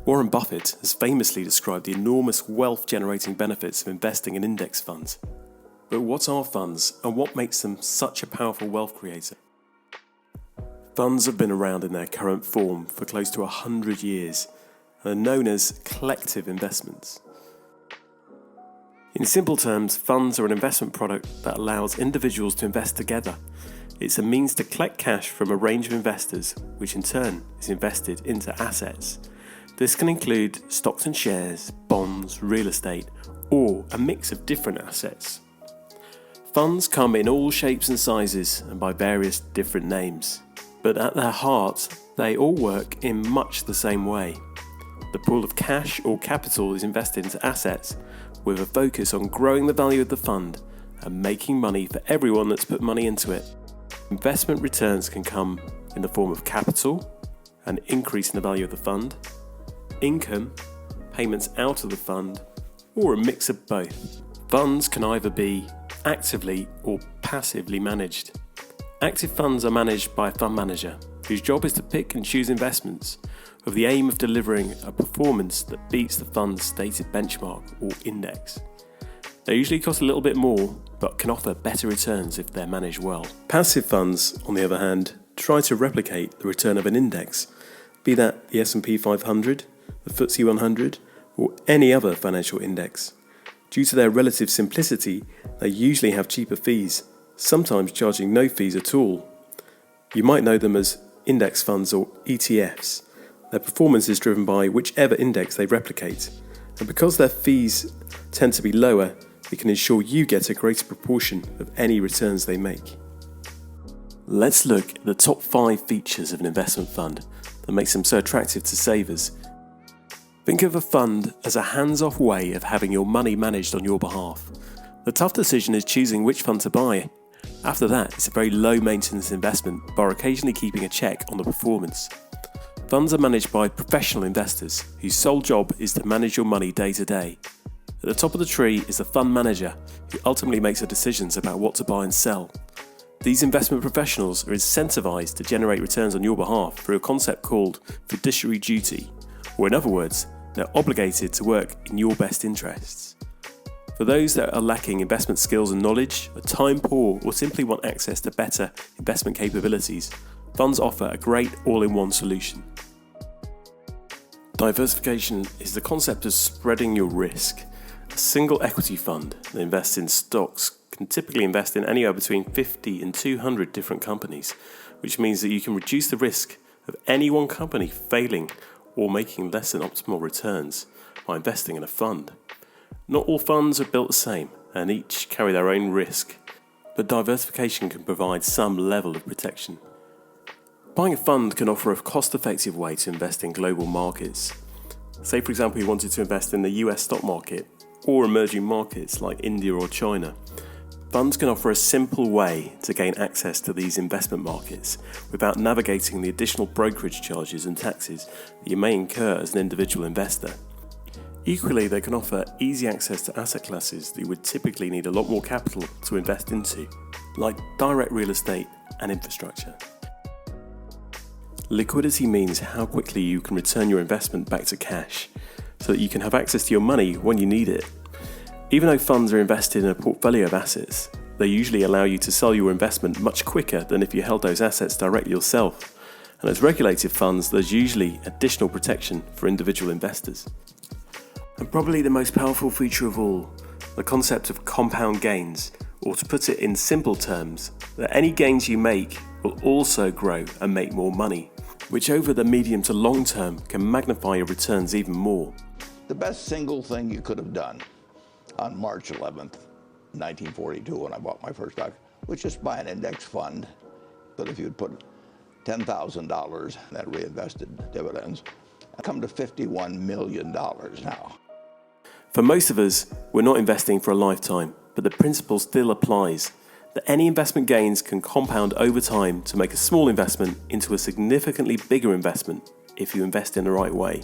Warren Buffett has famously described the enormous wealth-generating benefits of investing in index funds. But what are funds, and what makes them such a powerful wealth creator? Funds have been around in their current form for close to 100 years and are known as collective investments. In simple terms, funds are an investment product that allows individuals to invest together. It's a means to collect cash from a range of investors, which in turn is invested into assets. This can include stocks and shares, bonds, real estate, or a mix of different assets. Funds come in all shapes and sizes and by various different names, but at their heart, they all work in much the same way. The pool of cash or capital is invested into assets with a focus on growing the value of the fund and making money for everyone that's put money into it. Investment returns can come in the form of capital, an increase in the value of the fund, income, payments out of the fund, or a mix of both. Funds can either be actively or passively managed. Active funds are managed by a fund manager whose job is to pick and choose investments with the aim of delivering a performance that beats the fund's stated benchmark or index. They usually cost a little bit more, but can offer better returns if they're managed well. Passive funds, on the other hand, try to replicate the return of an index, be that the S&P 500, the FTSE 100, or any other financial index. Due to their relative simplicity, they usually have cheaper fees, sometimes charging no fees at all. You might know them as index funds or ETFs. Their performance is driven by whichever index they replicate, and because their fees tend to be lower, it can ensure you get a greater proportion of any returns they make. Let's look at the top 5 features of an investment fund that makes them so attractive to savers. Think of a fund as a hands-off way of having your money managed on your behalf. The tough decision is choosing which fund to buy. After that, it's a very low-maintenance investment, bar occasionally keeping a check on the performance. Funds are managed by professional investors whose sole job is to manage your money day to day. At the top of the tree is the fund manager who ultimately makes the decisions about what to buy and sell. These investment professionals are incentivized to generate returns on your behalf through a concept called fiduciary duty, or in other words, they're obligated to work in your best interests. For those that are lacking investment skills and knowledge, are time poor, or simply want access to better investment capabilities, funds offer a great all-in-one solution. Diversification is the concept of spreading your risk. A single equity fund that invests in stocks can typically invest in anywhere between 50 and 200 different companies, which means that you can reduce the risk of any one company failing or making less than optimal returns by investing in a fund. Not all funds are built the same, and each carry their own risk, but diversification can provide some level of protection. Buying a fund can offer a cost-effective way to invest in global markets. Say, for example, you wanted to invest in the US stock market or emerging markets like India or China. Funds can offer a simple way to gain access to these investment markets without navigating the additional brokerage charges and taxes that you may incur as an individual investor. Equally, they can offer easy access to asset classes that you would typically need a lot more capital to invest into, like direct real estate and infrastructure. Liquidity means how quickly you can return your investment back to cash, so that you can have access to your money when you need it. Even though funds are invested in a portfolio of assets, they usually allow you to sell your investment much quicker than if you held those assets directly yourself. And as regulated funds, there's usually additional protection for individual investors. And probably the most powerful feature of all, the concept of compound gains, or to put it in simple terms, that any gains you make will also grow and make more money, which over the medium to long term can magnify your returns even more. The best single thing you could have done on March 11th, 1942, when I bought my first stock, was just buy an index fund. But if you'd put $10,000 that reinvested dividends, I'd come to $51 million now. For most of us, we're not investing for a lifetime, but the principle still applies, that any investment gains can compound over time to make a small investment into a significantly bigger investment if you invest in the right way.